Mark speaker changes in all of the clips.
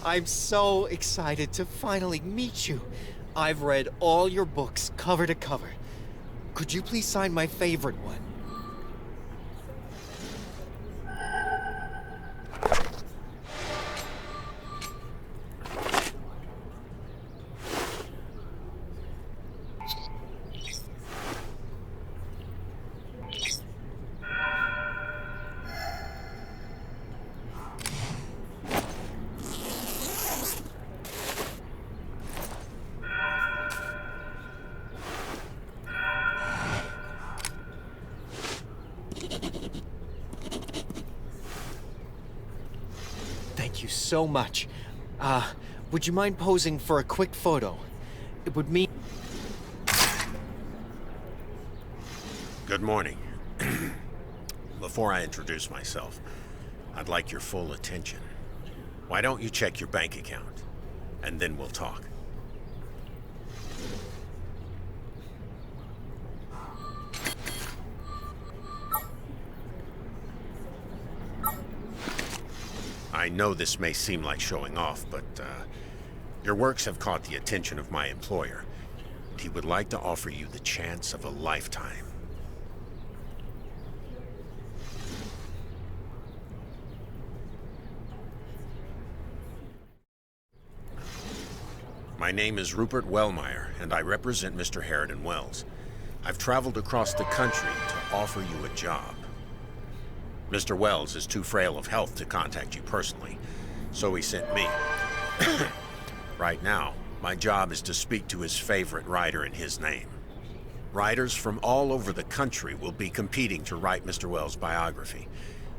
Speaker 1: I'm so excited to finally meet you. I've read all your books cover to cover. Could you please sign my favorite one? Thank you so much. Would you mind posing for a quick photo? It would mean...
Speaker 2: Good morning. Before I introduce myself, I'd like your full attention. Why don't you check your bank account, and then we'll talk. I know this may seem like showing off, but your works have caught the attention of my employer, and he would like to offer you the chance of a lifetime. My name is Rupert Wellmeyer, and I represent Mr. Harridan Wells. I've traveled across the country to offer you a job. Mr. Wells is too frail of health to contact you personally, so he sent me. Right now, my job is to speak to his favorite writer in his name. Writers from all over the country will be competing to write Mr. Wells' biography.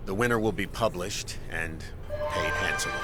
Speaker 2: The winner will be published and paid handsomely.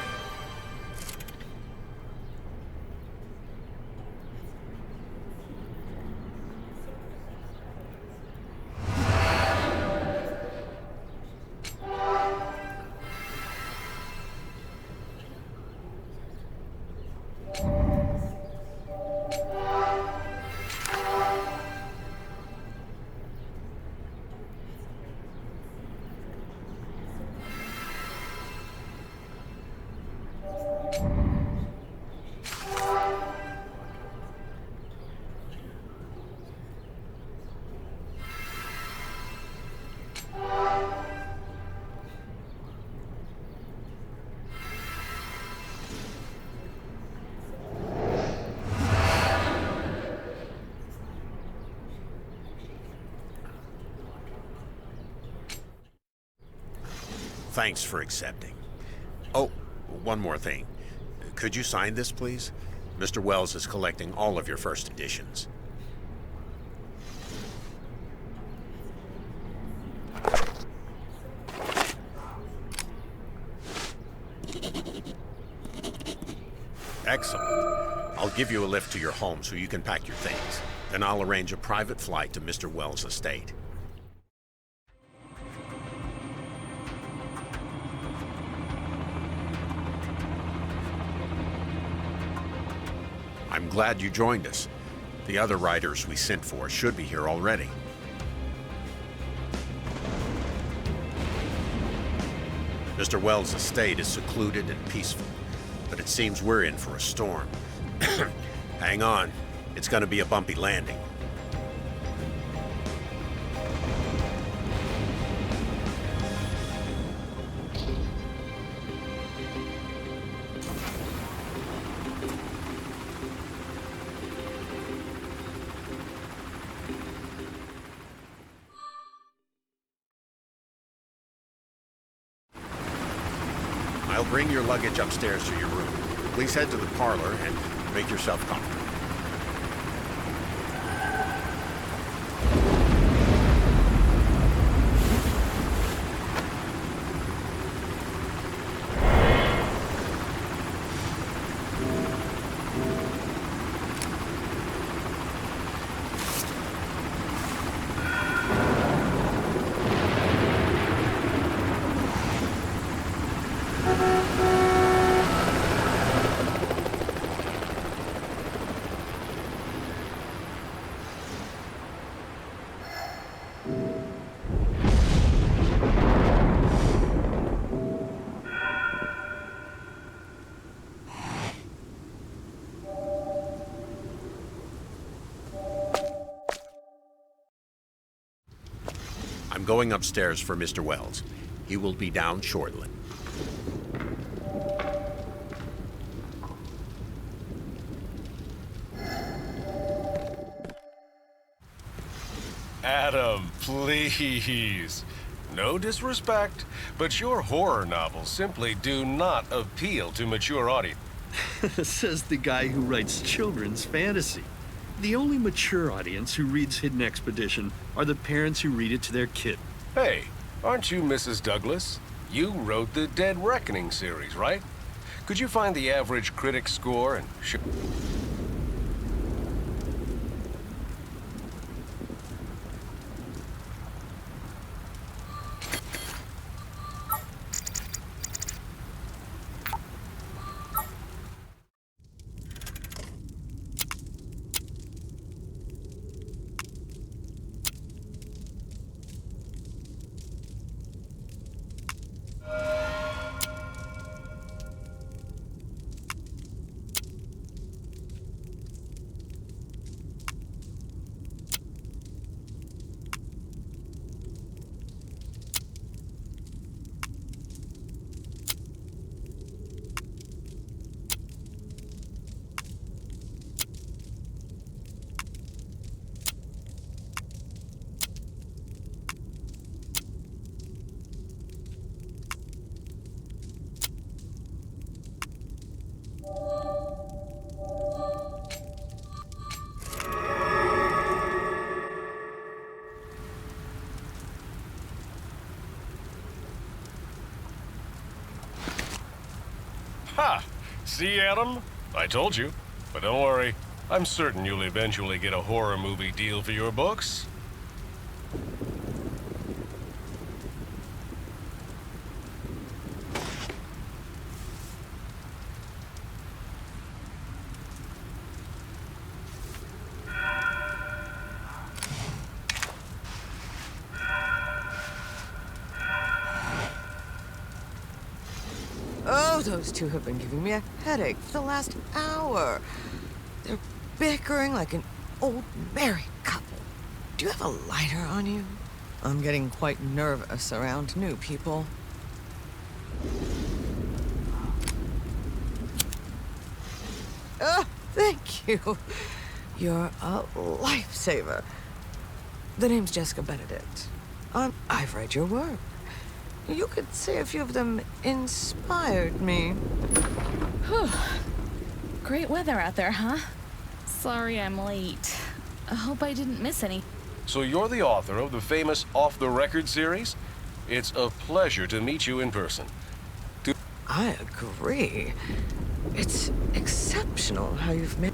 Speaker 2: Thanks for accepting. Oh, one more thing. Could you sign this, please? Mr. Wells is collecting all of your first editions. Excellent. I'll give you a lift to your home so you can pack your things. Then I'll arrange a private flight to Mr. Wells' estate. I'm glad you joined us. The other writers we sent for should be here already. Mr. Wells' estate is secluded and peaceful, but it seems we're in for a storm. Hang on, it's gonna be a bumpy landing. I'll bring your luggage upstairs to your room. Please head to the parlor and make yourself comfortable. going upstairs for Mr. Wells. He will be down shortly.
Speaker 3: Adam, please. No disrespect, but your horror novels simply do not appeal to mature audience.
Speaker 4: Says the guy who writes children's fantasy. The only mature audience who reads Hidden Expedition are the parents who read it to their kid.
Speaker 3: Hey, aren't you Mrs. Douglas? You wrote the Dead Reckoning series, right? Could you find the average critic score and Ha! See, Adam? I told you. But don't worry. I'm certain you'll eventually get a horror movie deal for your books.
Speaker 5: Oh, those two have been giving me a headache for the last hour. They're bickering like an old married couple. Do you have a lighter on you? I'm getting quite nervous around new people. Oh, thank you. You're a lifesaver. The name's Jessica Benedict. I've read your work. You could say a few of them inspired me.
Speaker 6: Whew. Great weather out there, huh? Sorry I'm late. I hope I didn't miss any.
Speaker 3: So you're the author of the famous Off the Record series? It's a pleasure to meet you in person.
Speaker 5: I agree. It's exceptional how you've made...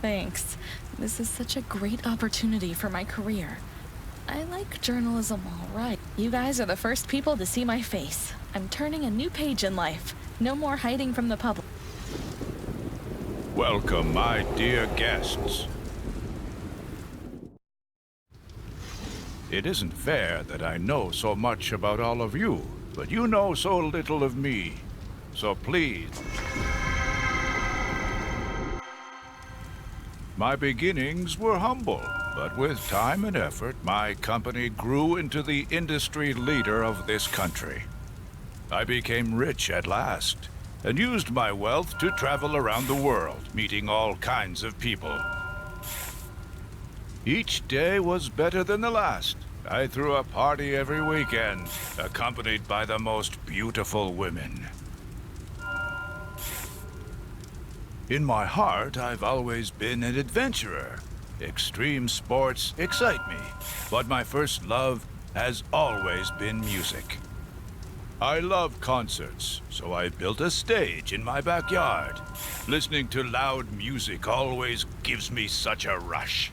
Speaker 6: Thanks. This is such a great opportunity for my career. I like journalism all right. You guys are the first people to see my face. I'm turning a new page in life. No more hiding from the public.
Speaker 7: Welcome, my dear guests. It isn't fair that I know so much about all of you, but you know so little of me. So please. My beginnings were humble, but with time and effort, my company grew into the industry leader of this country. I became rich at last, and used my wealth to travel around the world, meeting all kinds of people. Each day was better than the last. I threw a party every weekend, accompanied by the most beautiful women. In my heart, I've always been an adventurer. Extreme sports excite me, but my first love has always been music. I love concerts, so I built a stage in my backyard. Listening to loud music always gives me such a rush.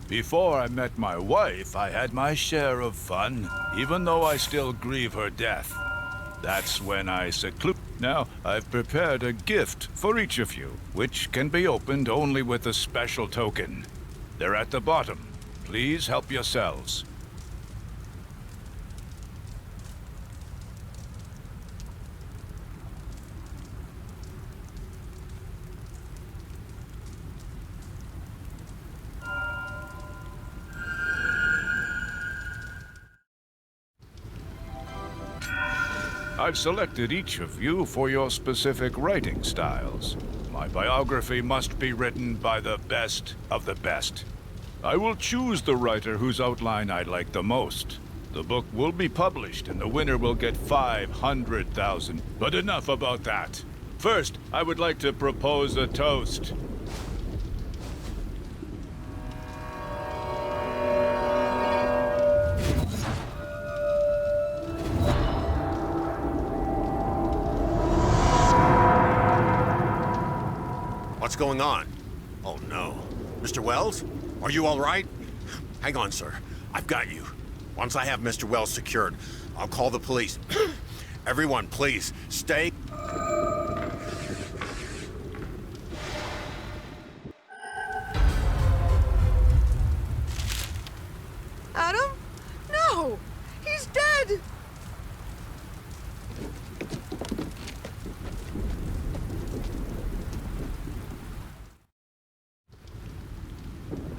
Speaker 7: Before I met my wife, I had my share of fun, even though I still grieve her death. That's when I seclude. Now, I've prepared a gift for each of you, which can be opened only with a special token. They're at the bottom. Please help yourselves. I've selected each of you for your specific writing styles. My biography must be written by the best of the best. I will choose the writer whose outline I like the most. The book will be published and the winner will get 500,000. But enough about that. First, I would like to propose a toast.
Speaker 2: What's going on? Oh no. Mr. Wells? Are you all right? Hang on, sir. I've got you. Once I have Mr. Wells secured, I'll call the police. Everyone, please, stay.
Speaker 5: Adam? No! He's dead!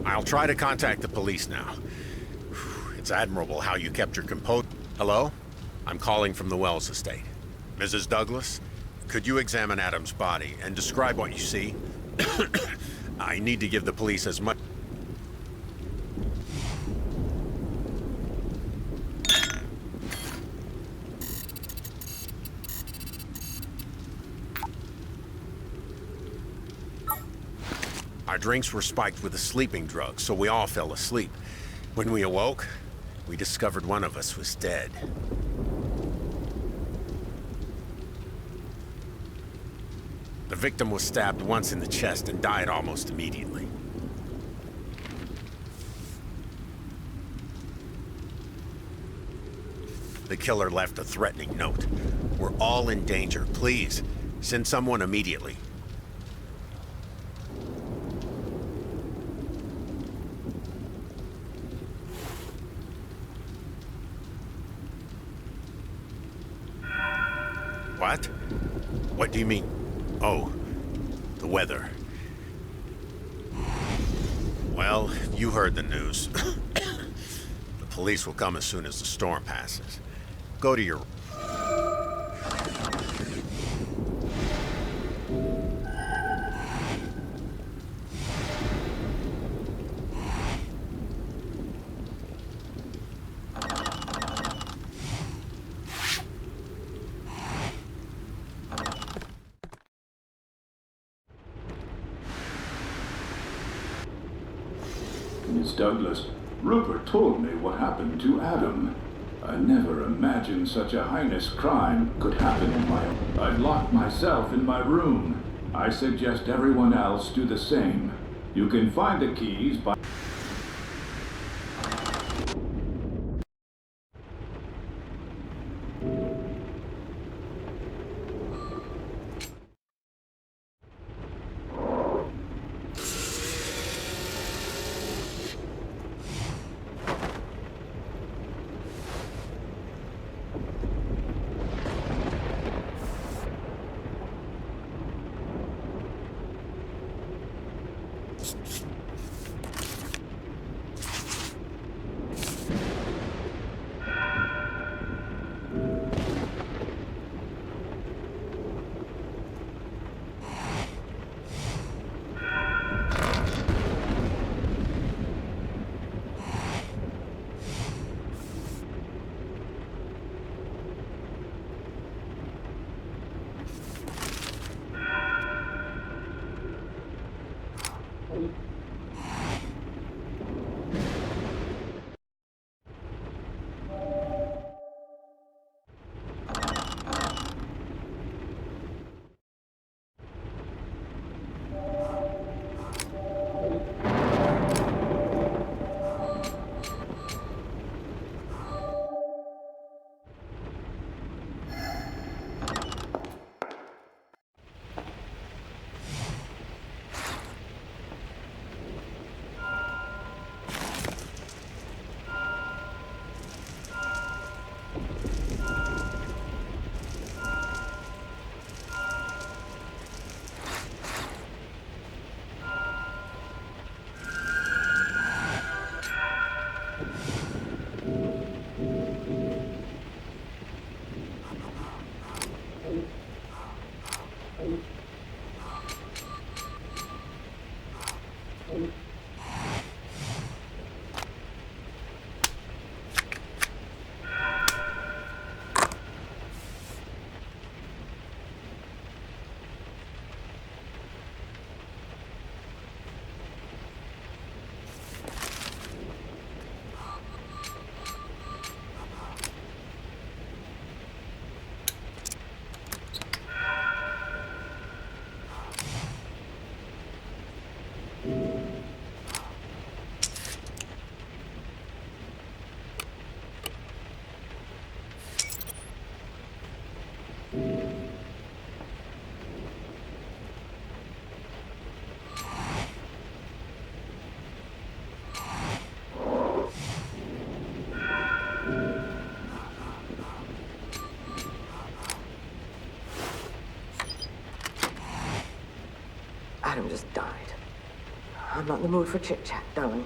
Speaker 2: I'll try to contact the police now. It's admirable how you kept your composure. Hello? I'm calling from the Wells estate. Mrs. Douglas, could you examine Adam's body and describe what you see? I need to give the police as much... Our drinks were spiked with a sleeping drug, so we all fell asleep. When we awoke, we discovered one of us was dead. The victim was stabbed once in the chest and died almost immediately. The killer left a threatening note. We're all in danger. Please, send someone immediately. What? What do you mean? Oh, the weather. Well, you heard the news. The police will come as soon as the storm passes. Go to your...
Speaker 8: Miss Douglas, Rupert told me what happened to Adam. I never imagined such a heinous crime could happen in my own. I've locked myself in my room. I suggest everyone else do the same. You can find the keys by...
Speaker 5: Adam just died. I'm not in the mood for chit-chat, darling.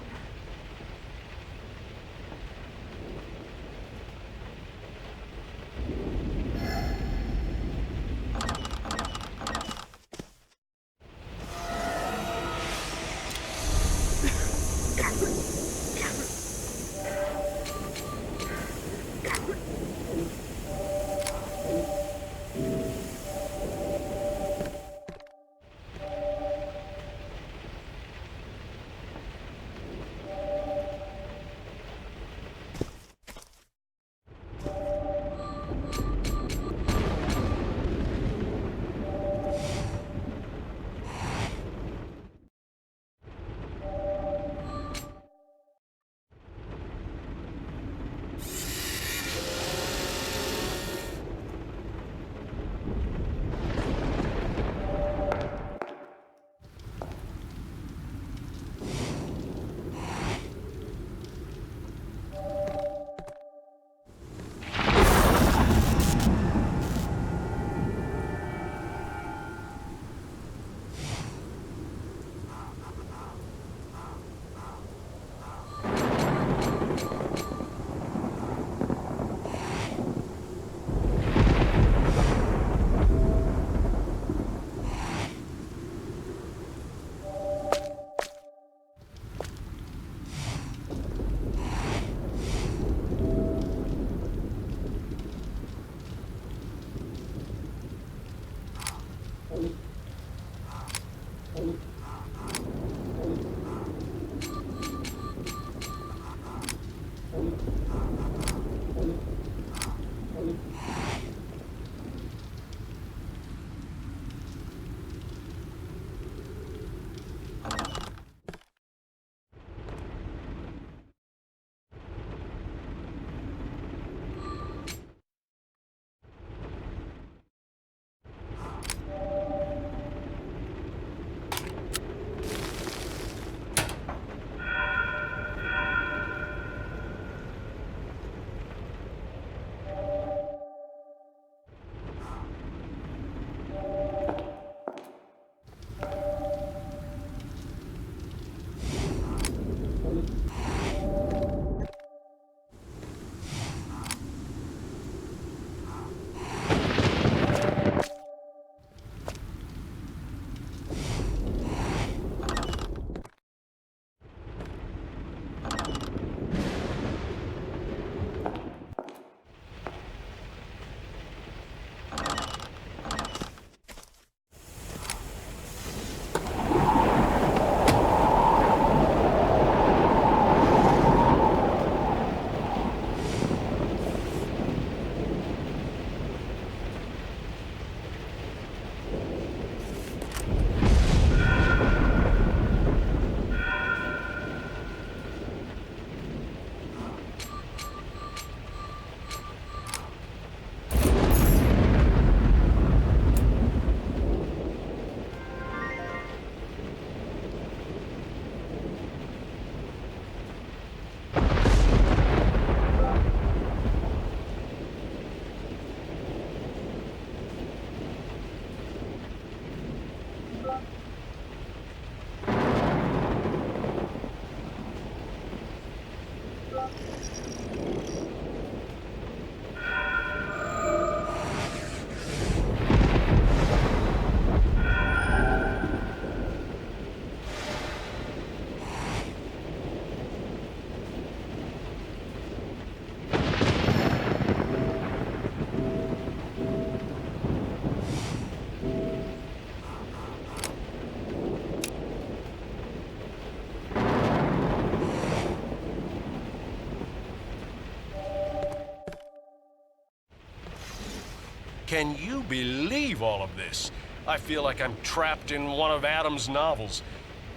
Speaker 3: Can you believe all of this? I feel like I'm trapped in one of Adam's novels.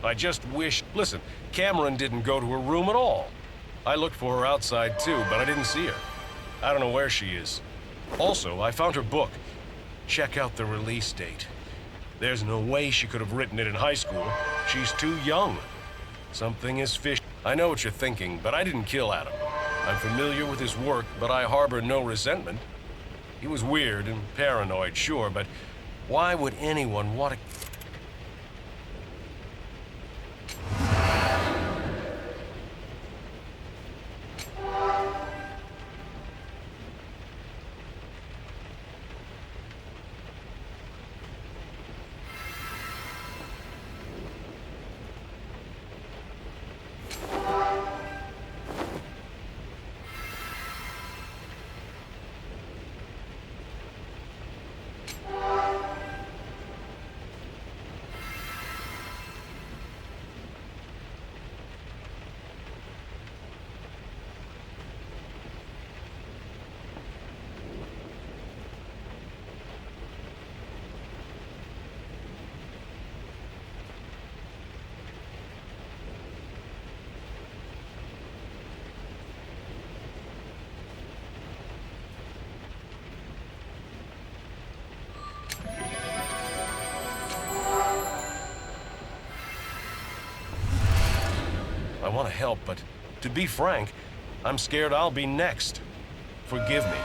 Speaker 3: I just wish... Listen, Cameron didn't go to her room at all. I looked for her outside too, but I didn't see her. I don't know where she is. Also, I found her book. Check out the release date. There's no way she could have written it in high school. She's too young. Something is fishy. I know what you're thinking, but I didn't kill Adam. I'm familiar with his work, but I harbor no resentment. He was weird and paranoid, sure, but why would anyone want to... I want to help, but to be frank, I'm scared I'll be next. Forgive me.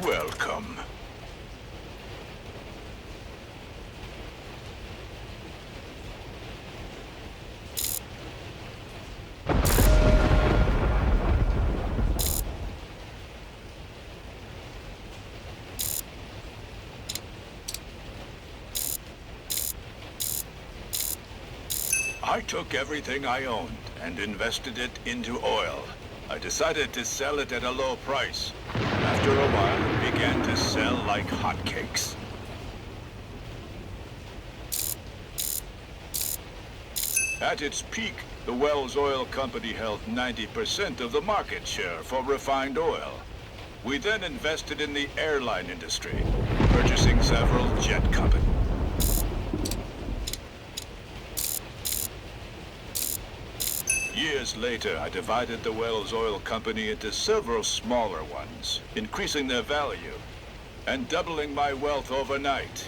Speaker 7: Welcome. I took everything I owned and invested it into oil. I decided to sell it at a low price. After a while, it began to sell like hotcakes. At its peak, the Wells Oil Company held 90% of the market share for refined oil. We then invested in the airline industry, purchasing several jet companies. Years later, I divided the Wells Oil Company into several smaller ones, increasing their value and doubling my wealth overnight.